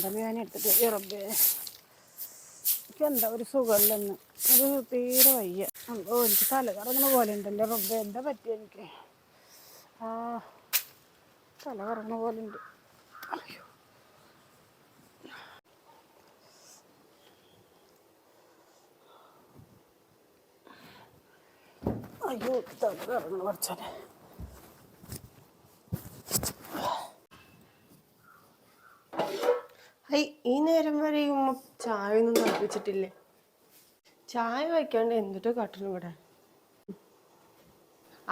ഞാൻ എടുത്തിട്ട് റബ്ബേ എനിക്ക് എന്താ ഒരു സുഖമില്ലെന്ന് ഒരു തീരെ വയ്യ. എനിക്ക് തല കറങ്ങുന്ന പോലെ ഉണ്ടല്ലോ റബ്ബേ, എന്താ പറ്റിയ എനിക്ക്? തല കറങ്ങുന്ന പോലെ ഉണ്ട്. അയ്യോ അയ്യോ തല കറങ്ങുന്ന കുറച്ചോനെ. ഈ നേരം വരെ ചായ ഒന്നും തിളപ്പിച്ചിട്ടില്ലേ? ചായ വെക്കാണ്ട് എന്തിട്ട് കാട്ടണം ഇവിടെ?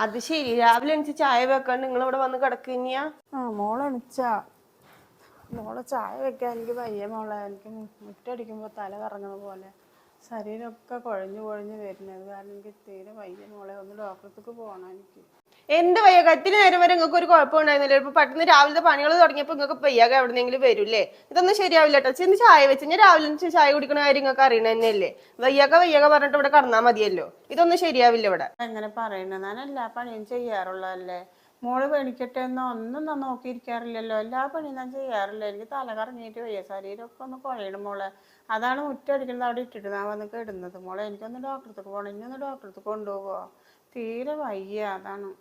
അത് ശരി, രാവിലെ എനിക്ക് ചായ വെക്കാണ്ട് നിങ്ങൾ ഇവിടെ വന്ന് കിടക്കുന്നയാ? മോളെ ചായ വെക്കാൻ എനിക്ക് വയ്യ മോളെ. എനിക്ക് മുറ്റടിക്കുമ്പോൾ തല കറങ്ങുന്ന പോലെ, ശരീരമൊക്കെ കുഴഞ്ഞു വരുന്നത് കാരണം എനിക്ക് തീരെ വയ്യ മോളെ. ഒന്ന് ഡോക്ടർക്ക് പോകണം എനിക്ക്. എന്ത് വയ്യ? കത്തിന് നേരം വരെ നിങ്ങൾക്ക് ഒരു കുഴപ്പമുണ്ടായിരുന്നില്ല. ഇപ്പൊ പെട്ടെന്ന് രാവിലത്തെ പണികൾ തുടങ്ങിയപ്പോ നിങ്ങൾക്ക് വയ്യാക എവിടെന്നെങ്കിലും വരൂല്ലേ? ഇതൊന്നും ശരിയാവില്ല കേട്ടോ. ചെന്ന് ചായ വെച്ച് ഞാൻ രാവിലെ ചായ കുടിക്കുന്ന കാര്യം നിങ്ങൾക്ക് അറിയണ തന്നെയല്ലേ? വയ്യാക പറഞ്ഞിട്ട് ഇവിടെ കടന്നാൽ മതിയല്ലോ. ഇതൊന്നും ശരിയാവില്ല ഇവിടെ. എങ്ങനെ പറയണ? ഞാൻ എല്ലാ പണിയും ചെയ്യാറുള്ളതല്ലേ മോള്. പേടിക്കട്ടെ എന്നോ ഒന്നും ഞാൻ നോക്കിയിരിക്കാറില്ലല്ലോ. എല്ലാ പണിയും ഞാൻ ചെയ്യാറില്ല. എനിക്ക് തല കറങ്ങിയിട്ട് വയ്യ, ശരീരമൊക്കെ ഒന്ന് കുഴയണം മോളെ. അതാണ് മുറ്റടിക്കുന്നത് അവിടെ ഇട്ടിട്ട് ഞാൻ വന്ന് കിടുന്നത് മോളെ. എനിക്കൊന്ന് ഡോക്ടർക്ക് പോകണം. ഇനിയൊന്ന് ഡോക്ടർക്ക് കൊണ്ടുപോകുമോ? തീരെ വയ്യ, അതാണ്.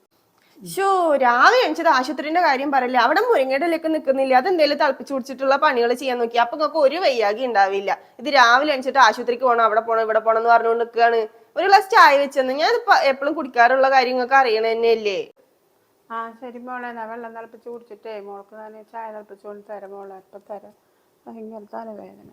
രാവിലെ എണിച്ചത് ആശുപത്രിന്റെ കാര്യം പറയില്ല. അവിടെ മുരിങ്ങയിലേക്ക് നിൽക്കുന്നില്ല. അതെന്തേലും തിളപ്പിച്ച് കുടിച്ചിട്ടുള്ള പണികൾ ചെയ്യാൻ നോക്കി. അപ്പൊ നിങ്ങൾക്ക് ഒരു വയ്യാകി ഉണ്ടാവില്ല. ഇത് രാവിലെ എണിച്ചിട്ട് ആശുപത്രിക്ക് പോകണം, അവിടെ പോകണം, ഇവിടെ പോകണം എന്ന് പറഞ്ഞുകൊണ്ട് നിൽക്കുകയാണ്. ഒരു ഗ്ലാസ് ചായ വെച്ചെന്ന് ഞാൻ എപ്പോഴും കുടിക്കാറുള്ള കാര്യങ്ങൾക്ക് അറിയണ തന്നെയല്ലേ? ശരി മോളെ, ഞാൻ വെള്ളം തിളപ്പിച്ച് കുടിച്ചിട്ടേ മോൾക്ക് ഞാൻ ചായ തിളപ്പിച്ച് കൊണ്ട് തരാം മോളെ. ഇപ്പം തരാം. ഭയങ്കര തലവേദന.